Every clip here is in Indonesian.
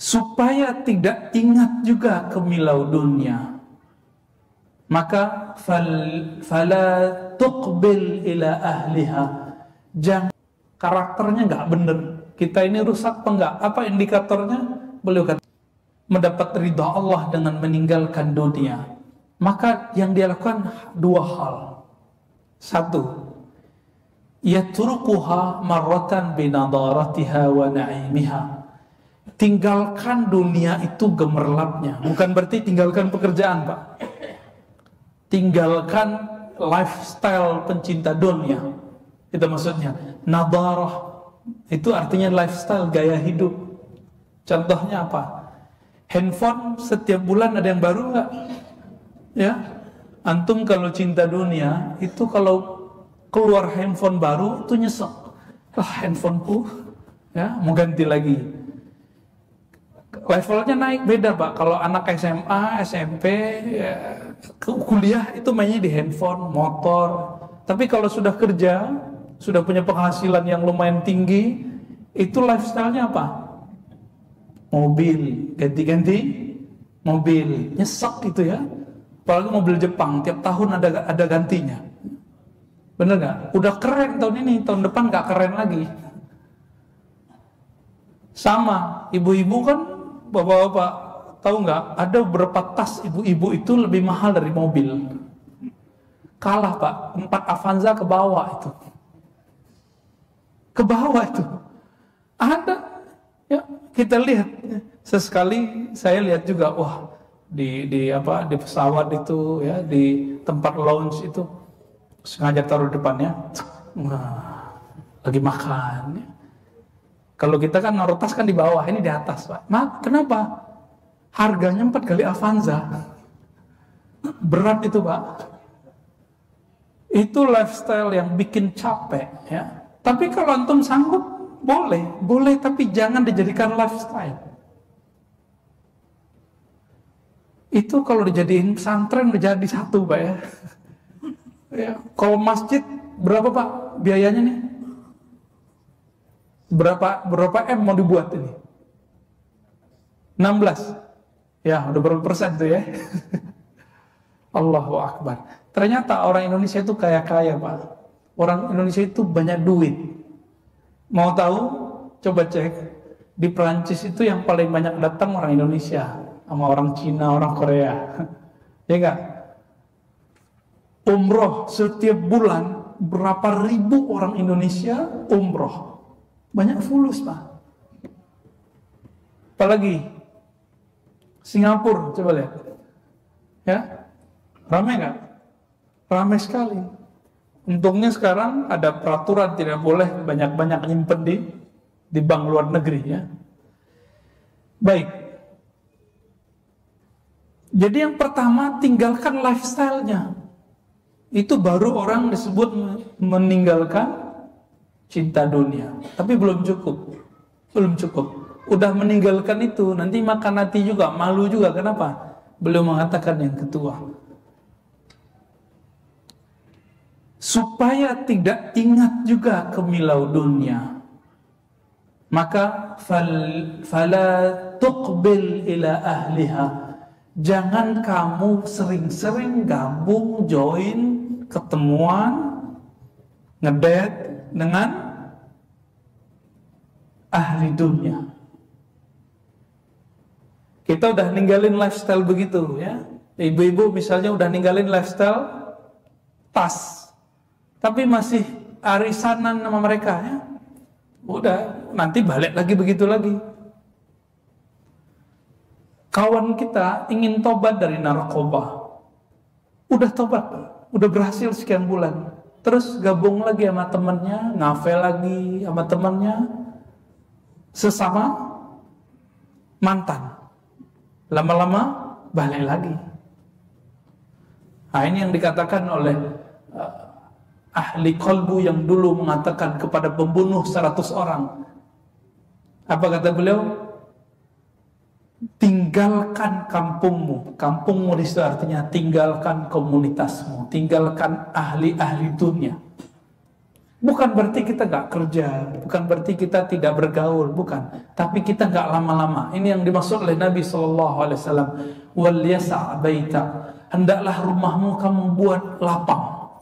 supaya tidak ingat juga kemilau dunia, maka fala tuqbil ila ahliha, jangan, karakternya nggak bener, kita ini rusak apa enggak? Apa indikatornya? Beliau kata mendapat ridha Allah dengan meninggalkan dunia, maka yang dia lakukan dua hal. Satu, yatrukuha marratan binadaratiha wa na'imiha, tinggalkan dunia itu gemerlapnya. Bukan berarti tinggalkan pekerjaan, Pak. Tinggalkan lifestyle pencinta dunia. Itu maksudnya. Nadarah itu artinya lifestyle, gaya hidup. Contohnya apa? Handphone setiap bulan ada yang baru nggak? Ya, antum kalau cinta dunia itu kalau keluar handphone baru itu nyesek. Handphoneku, ya mau ganti lagi. Levelnya naik, beda Pak. Kalau anak SMA, SMP, ya, kuliah itu mainnya di handphone, motor. Tapi kalau sudah kerja, sudah punya penghasilan yang lumayan tinggi, itu lifestyle-nya apa? Mobil, ganti-ganti mobil, nyesek gitu ya. Apalagi mobil Jepang, tiap tahun ada gantinya. Bener nggak? Udah keren tahun ini, tahun depan nggak keren lagi. Sama, ibu-ibu kan, bapak-bapak tahu nggak? Ada beberapa tas ibu-ibu itu lebih mahal dari mobil. Kalah Pak, 4 Avanza ke bawah itu. Ke bawah itu. Ada, ya kita lihat. Sesekali saya lihat juga, wah di pesawat itu, ya di tempat lounge itu. Sengaja taruh depannya, lagi makan. Kalau kita kan naruh tas kan di bawah, ini di atas Pak. Kenapa? Harganya 4 kali Avanza. Berat itu Pak. Itu lifestyle yang bikin capek ya. Tapi kalau antum sanggup, boleh tapi jangan dijadikan lifestyle. Itu kalau dijadiin pesantren udah jadi satu Pak ya. Ya, kalau masjid berapa Pak biayanya nih? Berapa M mau dibuat ini? 16. Ya, udah berapa persen tuh ya? Allahu Akbar. Ternyata orang Indonesia itu kaya-kaya Pak. Orang Indonesia itu banyak duit. Mau tahu? Coba cek. Di Perancis itu yang paling banyak datang orang Indonesia sama orang Cina, orang Korea. Ya enggak? Umroh setiap bulan berapa ribu orang Indonesia umroh, banyak fulus Pak. Apalagi Singapura, coba lihat, ya ramai nggak? Ramai sekali. Untungnya sekarang ada peraturan tidak boleh banyak-banyak nyimpen di bank luar negeri ya. Baik. Jadi yang pertama tinggalkan lifestyle-nya. Itu baru orang disebut meninggalkan cinta dunia. Tapi belum cukup. Belum cukup. Udah meninggalkan itu, nanti makan hati juga, malu juga. Kenapa? Beliau mengatakan yang kedua, supaya tidak ingat juga kemilau dunia, maka fala tuqbil ila ahliha, jangan kamu sering-sering gabung, join, ketemuan, ngedate dengan ahli dunia. Kita udah ninggalin lifestyle begitu ya. Ibu-ibu misalnya udah ninggalin lifestyle tas, tapi masih arisanan sama mereka ya. Udah, nanti balik lagi begitu lagi. Kawan kita ingin tobat dari narkoba. Udah tobat, udah berhasil sekian bulan. Terus gabung lagi sama temannya, ngafe lagi sama temannya, sesama mantan. Lama-lama balik lagi. Nah ini yang dikatakan oleh ahli qalbu yang dulu mengatakan kepada pembunuh 100 orang. Apa kata beliau? Tinggalkan kampungmu. Kampungmu di situ artinya tinggalkan komunitasmu, tinggalkan ahli-ahli dunia. Bukan berarti kita gak kerja, bukan berarti kita tidak bergaul, bukan. Tapi kita gak lama-lama. Ini yang dimaksud oleh Nabi SAW. Wal yasa' baita, hendaklah rumahmu kamu buat lapang.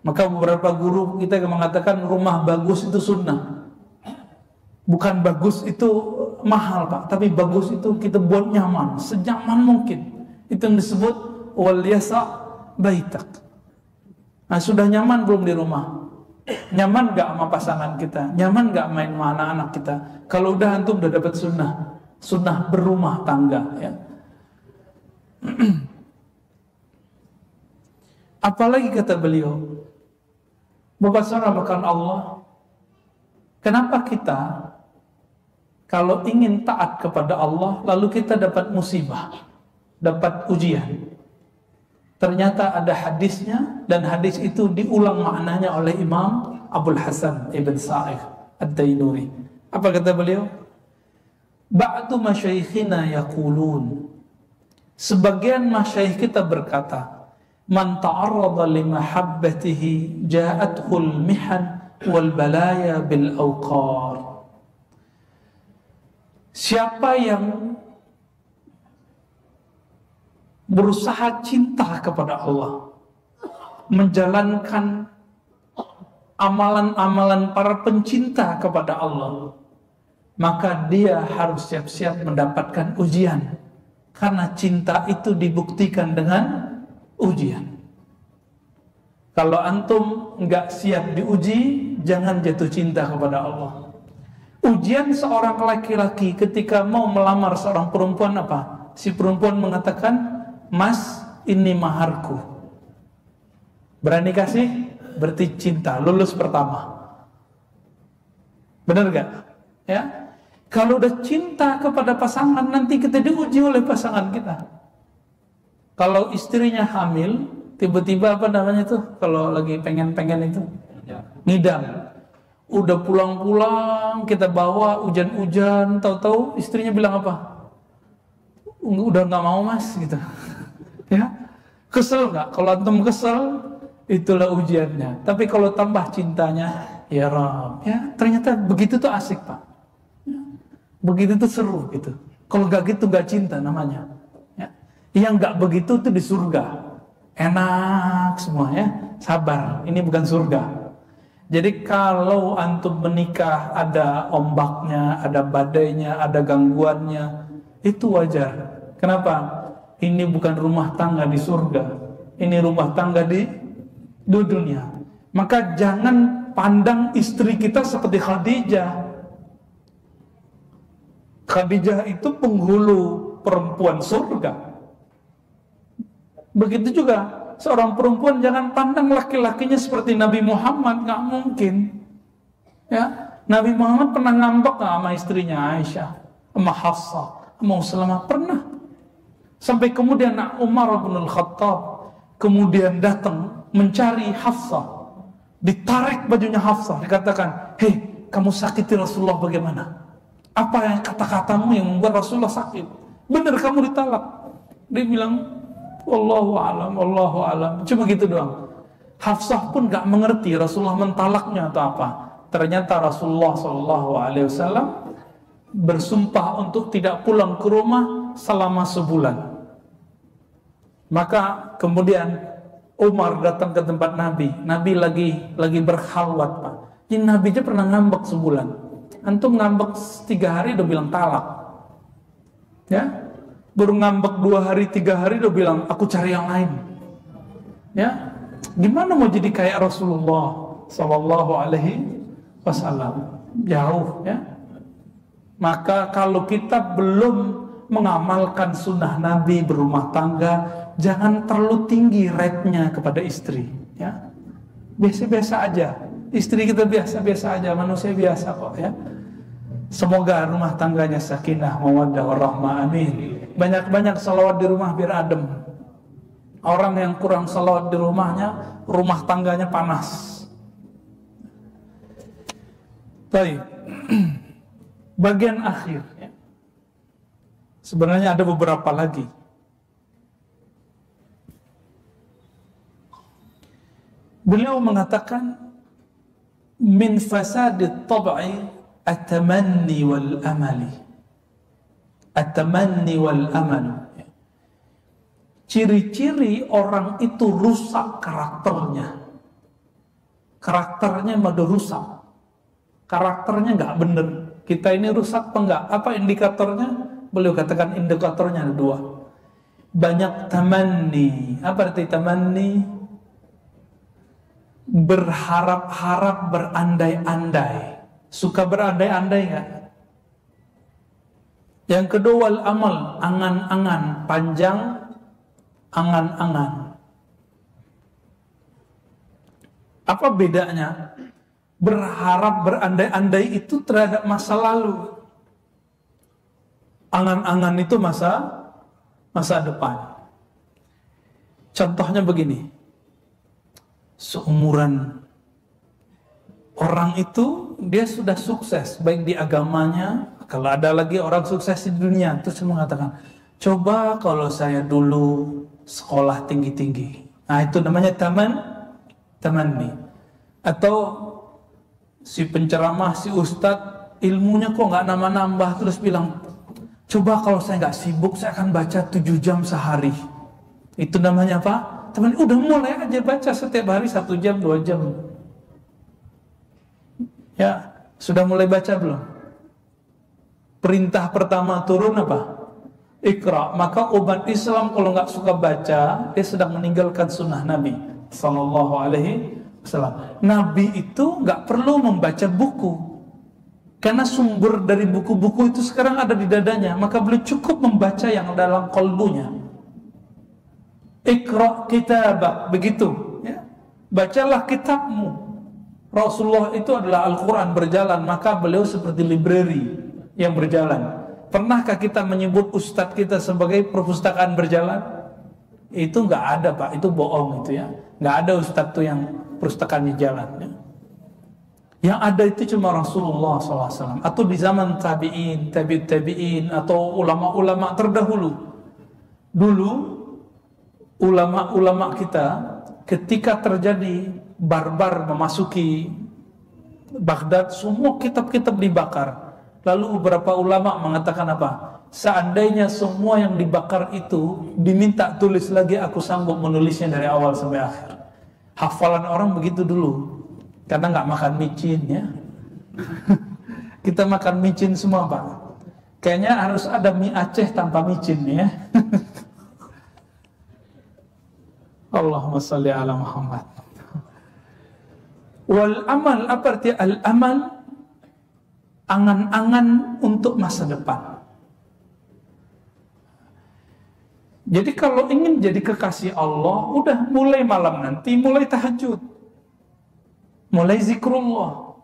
Maka beberapa guru kita mengatakan rumah bagus itu sunnah. Bukan bagus itu mahal, Pak, tapi bagus itu kita buat nyaman, senyaman mungkin. Itu yang disebut wal yasa' baitak. Nah, sudah nyaman belum di rumah? Nyaman gak sama pasangan kita? Nyaman gak main sama anak-anak kita? Kalau udah antum udah dapat sunnah berumah tangga, ya. Apalagi kata beliau, Bapak saudara Allah, kenapa kita kalau ingin taat kepada Allah lalu kita dapat musibah, dapat ujian? Ternyata ada hadisnya, dan hadis itu diulang maknanya oleh Imam Abul Hasan Ibn Sa'ih Ad-Dainuri. Apa kata beliau? Ba'du masyaikhina yaqulun, sebagian masyaikh kita berkata, man ta'arrada li mahabbatihi ja'athul mihan wal balaya bil awqar. Siapa yang berusaha cinta kepada Allah, menjalankan amalan-amalan para pencinta kepada Allah, maka dia harus siap-siap mendapatkan ujian. Karena cinta itu dibuktikan dengan ujian. Kalau antum nggak siap diuji, jangan jatuh cinta kepada Allah. Ujian seorang laki-laki ketika mau melamar seorang perempuan apa? Si perempuan mengatakan, Mas, ini maharku. Berani kasih? Berarti cinta, lulus pertama. Benar gak? Ya. Kalau udah cinta kepada pasangan, nanti kita diuji oleh pasangan kita. Kalau istrinya hamil, tiba-tiba apa namanya tuh? Kalau lagi pengen-pengen itu, ngidam. Udah pulang-pulang, kita bawa hujan-hujan, tahu-tahu istrinya bilang apa? Udah nggak mau mas, gitu. Ya, kesel nggak? Kalau antum kesel, itulah ujiannya. Tapi kalau tambah cintanya, ya Rob, ya ternyata begitu tuh asik Pak. Ya, begitu tuh seru gitu. Kalau nggak gitu nggak cinta namanya. Ya. Yang nggak begitu tuh di surga, enak semua ya. Sabar, ini bukan surga. Jadi kalau antum menikah ada ombaknya, ada badainya, ada gangguannya, itu wajar. Kenapa? Ini bukan rumah tangga di surga, ini rumah tangga di dunia. Maka jangan pandang istri kita seperti Khadijah. Khadijah itu penghulu perempuan surga. Begitu juga seorang perempuan jangan pandang laki-lakinya seperti Nabi Muhammad, nggak mungkin. Ya, Nabi Muhammad pernah ngambek sama istrinya Aisyah, sama Hafsah, sama Uslamah, pernah. Sampai kemudian Umar bin Al-Khattab kemudian datang mencari Hafsah, ditarik bajunya Hafsah, dikatakan, hei, kamu sakiti Rasulullah bagaimana? Apa yang kata-katamu yang membuat Rasulullah sakit? Benar kamu ditalak. Dia bilang, wallahu alam. Cuma gitu doang. Hafsah pun gak mengerti Rasulullah mentalaknya atau apa. Ternyata Rasulullah SAW bersumpah untuk tidak pulang ke rumah selama sebulan. Maka kemudian Umar datang ke tempat Nabi. Nabi lagi berkhalwat Pak. Jadi Nabi aja pernah ngambek sebulan. Antum ngambek 3 hari udah bilang talak. Ya, baru ngambek 2 hari 3 hari udah bilang aku cari yang lain. Ya, gimana mau jadi kayak Rasulullah Sallallahu Alaihi Wasallam? Jauh ya. Maka kalau kita belum mengamalkan sunnah Nabi berumah tangga, jangan terlalu tinggi rate-nya kepada istri. Ya, biasa-biasa aja. Istri kita biasa-biasa aja, manusia biasa kok ya. Semoga rumah tangganya sakinah, mawaddah, warahmah, amin. Banyak-banyak salawat di rumah biar adem. Orang yang kurang salawat di rumahnya, rumah tangganya panas. Baik. Bagian akhir ya. Sebenarnya ada beberapa lagi. Beliau mengatakan min fasadit tab'i at-tamanni wal amali. At-tamanni wal amalu. Ciri-ciri orang itu rusak karakternya. Karakternya udah rusak. Karakternya nggak bener. Kita ini rusak apa enggak? Apa indikatornya? Beliau katakan indikatornya ada dua. Banyak tamanni. Apa arti tamanni? Berharap-harap, berandai-andai. Suka berandai-andai nggak? Yang kedua wal amal, angan-angan, panjang angan-angan. Apa bedanya? Berharap, berandai-andai itu terhadap masa lalu. Angan-angan itu masa depan. Contohnya begini. Seumuran orang itu dia sudah sukses baik di agamanya. Kalau ada lagi orang sukses di dunia, terus mengatakan, coba kalau saya dulu sekolah tinggi-tinggi. Nah itu namanya tamanni. Atau si penceramah, si ustadz, ilmunya kok nggak nambah-nambah, terus bilang, coba kalau saya nggak sibuk, saya akan baca 7 jam sehari. Itu namanya apa? Teman, udah mulai aja baca setiap hari 1 jam, 2 jam. Ya, sudah mulai baca belum? Perintah pertama turun apa? Iqra. Maka umat Islam kalau nggak suka baca, dia sedang meninggalkan sunnah Nabi Sallallahu Alaihi Wasallam. Nabi itu nggak perlu membaca buku, karena sumber dari buku-buku itu sekarang ada di dadanya. Maka beliau cukup membaca yang dalam kalbunya. Iqra kitabak, begitu. Ya. Bacalah kitabmu. Rasulullah itu adalah Al-Quran berjalan, maka beliau seperti library yang berjalan. Pernahkah kita menyebut ustadz kita sebagai perpustakaan berjalan? Itu nggak ada Pak, itu bohong itu ya. Nggak ada ustadz tuh yang perpustakaannya jalan. Ya. Yang ada itu cuma Rasulullah SAW. Atau di zaman tabi'in, tabi'in, atau ulama-ulama terdahulu. Dulu ulama-ulama kita ketika terjadi barbar memasuki Baghdad, semua kitab-kitab dibakar. Lalu beberapa ulama mengatakan apa? Seandainya semua yang dibakar itu diminta tulis lagi, aku sanggup menulisnya dari awal sampai akhir. Hafalan orang begitu dulu, karena nggak makan micin ya. Kita makan micin semua Pak. Kayaknya harus ada mie Aceh tanpa micin ya. Allahumma salli ala Muhammad. Wal amal, apa arti al amal? Angan-angan untuk masa depan. Jadi kalau ingin jadi kekasih Allah, udah mulai malam nanti, mulai tahajud, mulai zikrullah.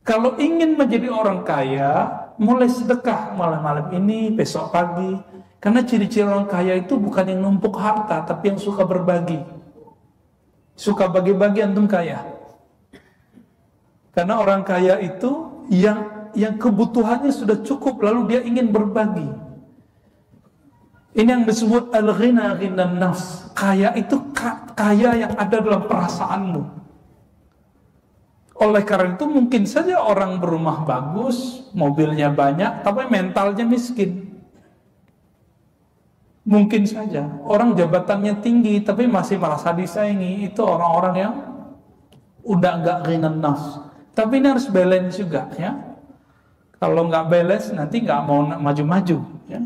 Kalau ingin menjadi orang kaya, mulai sedekah malam-malam ini, besok pagi. Karena ciri-ciri orang kaya itu bukan yang numpuk harta, tapi yang suka berbagi. Suka bagi-bagi, antum kaya. Karena orang kaya itu yang kebutuhannya sudah cukup, lalu dia ingin berbagi. Ini yang disebut al-ghina ghinan nafs. Kaya itu kaya yang ada dalam perasaanmu. Oleh karena itu mungkin saja orang berumah bagus, mobilnya banyak, tapi mentalnya miskin. Mungkin saja orang jabatannya tinggi, tapi masih merasa disaingi. Itu orang-orang yang udah nggak ghinan nafs. Tapi ini harus balance juga ya. Kalau nggak balance nanti nggak mau maju-maju ya.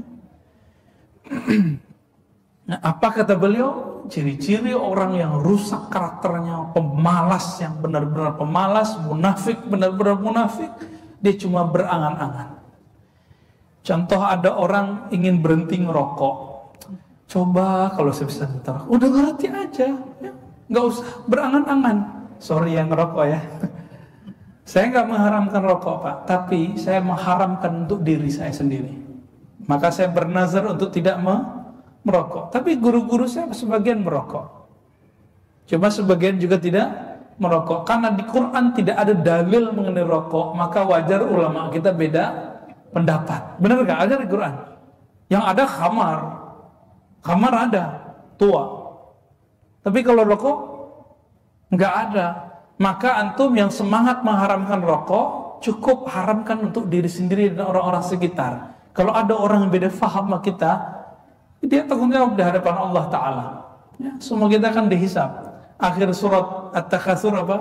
Nah, apa kata beliau? Ciri-ciri orang yang rusak karakternya, pemalas yang benar-benar pemalas, munafik benar-benar munafik, dia cuma berangan-angan. Contoh, ada orang ingin berhenti ngerokok. Coba kalau saya bisa ngerokok, udah ngerti aja ya. Nggak usah berangan-angan. Sorry yang ngerokok ya. Saya nggak mengharamkan rokok Pak, tapi saya mengharamkan untuk diri saya sendiri. Maka saya bernazar untuk tidak merokok. Tapi guru-guru saya sebagian merokok. Cuma sebagian juga tidak merokok. Karena di Quran tidak ada dalil mengenai rokok, maka wajar ulama kita beda pendapat. Benar nggak? Ada di Quran. Yang ada khamar. Khamar ada, tua. Tapi kalau rokok nggak ada. Maka antum yang semangat mengharamkan rokok, cukup haramkan untuk diri sendiri dan orang-orang sekitar. Kalau ada orang yang beda faham sama kita, dia tanggung jawab di hadapan Allah Ta'ala. Ya, semua kita akan dihisab. Akhir surat At-Takatsur apa?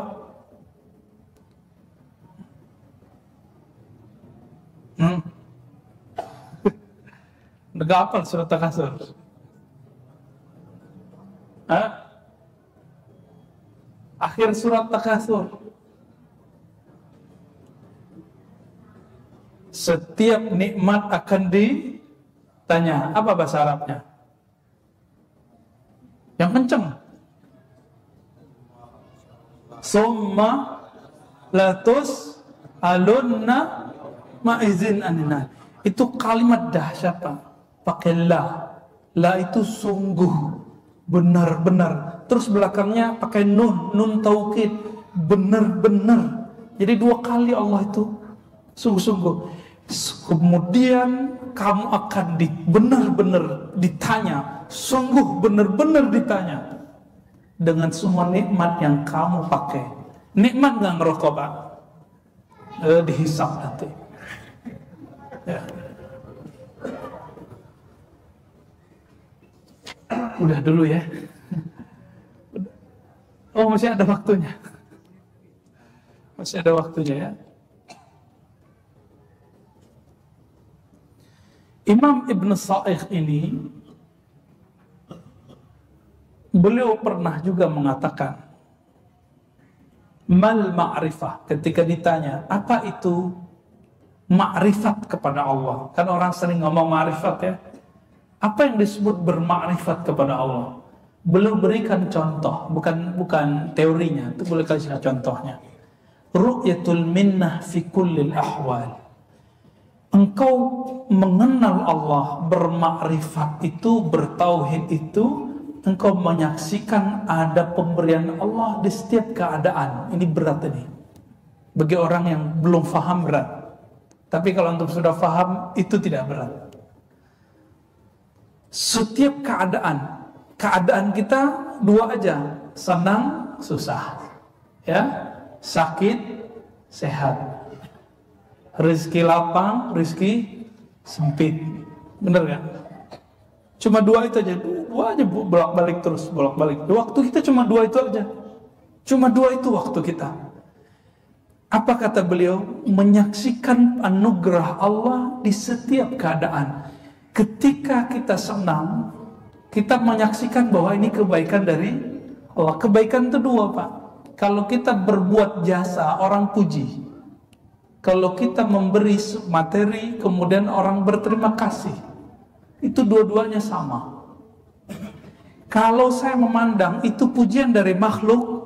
Nggak hafal surat At-Takatsur. Akhir surat At-Takatsur. Setiap nikmat akan ditanya. Apa bahasa Arabnya? Yang kenceng. Summa latus alunna ma'izin anina. Itu kalimat dahsyat, Pak. Pakai la. La itu sungguh, benar-benar. Terus belakangnya pakai nun taukid, benar-benar. Jadi 2 kali Allah itu sungguh-sungguh. Kemudian kamu akan benar-benar ditanya, sungguh benar-benar ditanya dengan semua nikmat yang kamu pakai. Nikmat nggak ngerokok, Pak? Dihisap nanti. Ya. Udah dulu ya. Oh, masih ada waktunya. Masih ada waktunya ya. Imam Ibn Sa'ikh ini, beliau pernah juga mengatakan, mal ma'rifah, ketika ditanya, apa itu ma'rifat kepada Allah? Kan orang sering ngomong ma'rifat ya. Apa yang disebut bermakrifat kepada Allah? Beliau berikan contoh, bukan teorinya, itu boleh kasih contohnya. Ru'yatul minnah fi kullil ahwal. Engkau mengenal Allah, bermakrifat itu, bertauhid itu, engkau menyaksikan ada pemberian Allah di setiap keadaan. Ini berat ini. Bagi orang yang belum faham berat. Tapi kalau untuk sudah faham, itu tidak berat. Setiap keadaan kita 2 aja, senang, susah, ya, sakit, sehat, rezeki lapang, rezeki sempit, bener kan? Cuma 2 itu aja, 2 aja bolak-balik terus, bolak-balik. Waktu kita cuma 2 itu aja, cuma 2 itu waktu kita. Apa kata beliau? Menyaksikan anugerah Allah di setiap keadaan. Ketika kita senang, kita menyaksikan bahwa ini kebaikan dari Allah. Kebaikan itu 2, Pak. Kalau kita berbuat jasa, orang puji. Kalau kita memberi materi, kemudian orang berterima kasih. Itu 2-duanya sama. Kalau saya memandang itu pujian dari makhluk,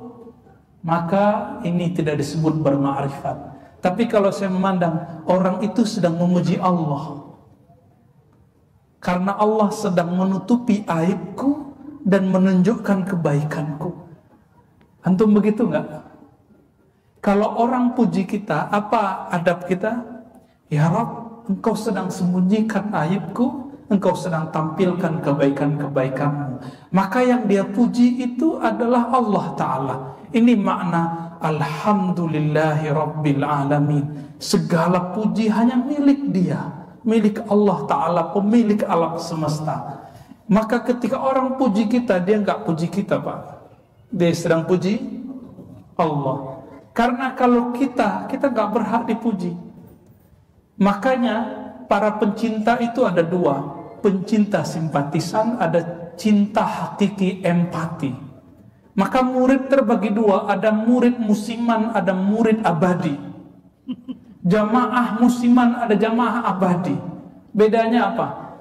maka ini tidak disebut bermakrifat. Tapi kalau saya memandang orang itu sedang memuji Allah, karena Allah sedang menutupi aibku dan menunjukkan kebaikanku. Antum begitu enggak? Kalau orang puji kita, apa adab kita? Ya Rabb, engkau sedang sembunyikan aibku, engkau sedang tampilkan kebaikan-kebaikanmu. Maka yang dia puji itu adalah Allah Ta'ala. Ini makna Alhamdulillahi Rabbil Alamin. Segala puji hanya milik Dia, milik Allah Ta'ala, pemilik alam semesta. Maka ketika orang puji kita, dia nggak puji kita, Pak. Dia sedang puji Allah. Karena kalau kita nggak berhak dipuji. Makanya para pencinta itu ada 2. Pencinta simpatisan, ada cinta hakiki empati. Maka murid terbagi 2, ada murid musiman, ada murid abadi. Jamaah musiman, ada jamaah abadi. Bedanya apa?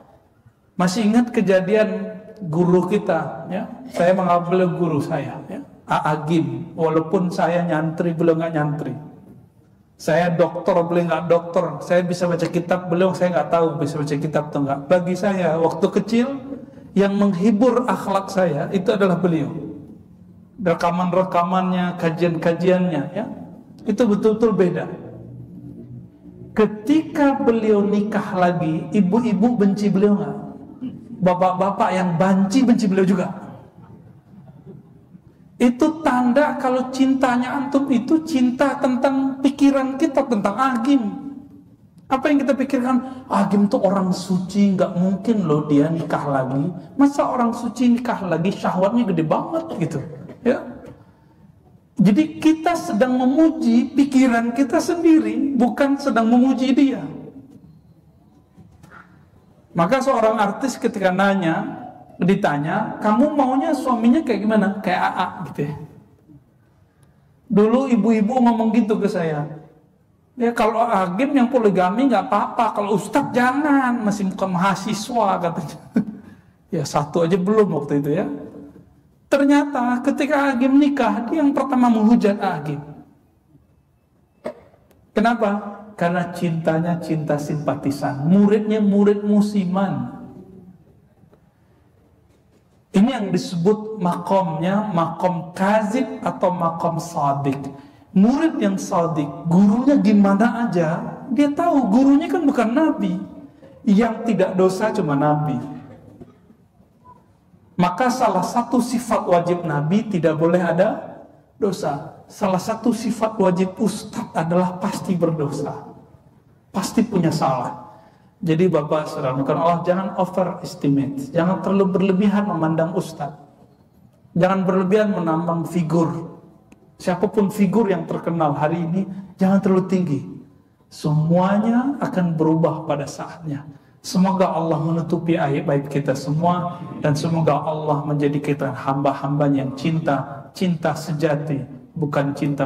Masih ingat kejadian guru kita, ya? Saya mengambil guru saya, ya? Agim. Walaupun saya nyantri, beliau nggak nyantri. Saya doktor, beliau nggak doktor. Saya bisa baca kitab, beliau saya nggak tahu bisa baca kitab atau nggak. Bagi saya waktu kecil yang menghibur akhlak saya itu adalah beliau. Rekaman-rekamannya, kajian-kajiannya, ya, itu betul-betul beda. Ketika beliau nikah lagi, ibu-ibu benci beliau nggak? Bapak-bapak yang benci beliau juga. Itu tanda kalau cintanya antum itu cinta tentang pikiran kita, tentang agim. Apa yang kita pikirkan? Agim tuh orang suci, nggak mungkin loh dia nikah lagi. Masa orang suci nikah lagi, syahwatnya gede banget gitu. Ya. Jadi kita sedang memuji pikiran kita sendiri, bukan sedang memuji dia. Maka seorang artis ketika ditanya, kamu maunya suaminya kayak gimana? Kayak AA gitu ya. Dulu ibu-ibu ngomong gitu ke saya. Ya kalau agim yang poligami nggak apa-apa, kalau ustadz jangan, masih bukan mahasiswa katanya. Ya satu aja belum waktu itu ya. Ternyata ketika agim nikah, dia yang pertama menghujat agim. Kenapa? Karena cintanya cinta simpatisan, muridnya murid musiman. Ini yang disebut makomnya, makom kazib atau makom sadik. Murid yang sadik, gurunya gimana aja, dia tahu gurunya kan bukan nabi. Yang tidak dosa cuma nabi. Maka salah satu sifat wajib nabi tidak boleh ada dosa. Salah satu sifat wajib ustadz adalah pasti berdosa, pasti punya salah. Jadi Bapak saudara Allah, jangan overestimate, jangan terlalu berlebihan memandang ustadz, jangan berlebihan menambang figur. Siapapun figur yang terkenal hari ini, jangan terlalu tinggi. Semuanya akan berubah pada saatnya. Semoga Allah menutupi aib-aib kita semua, dan semoga Allah menjadi kita hamba-hambanya yang cinta sejati, bukan cinta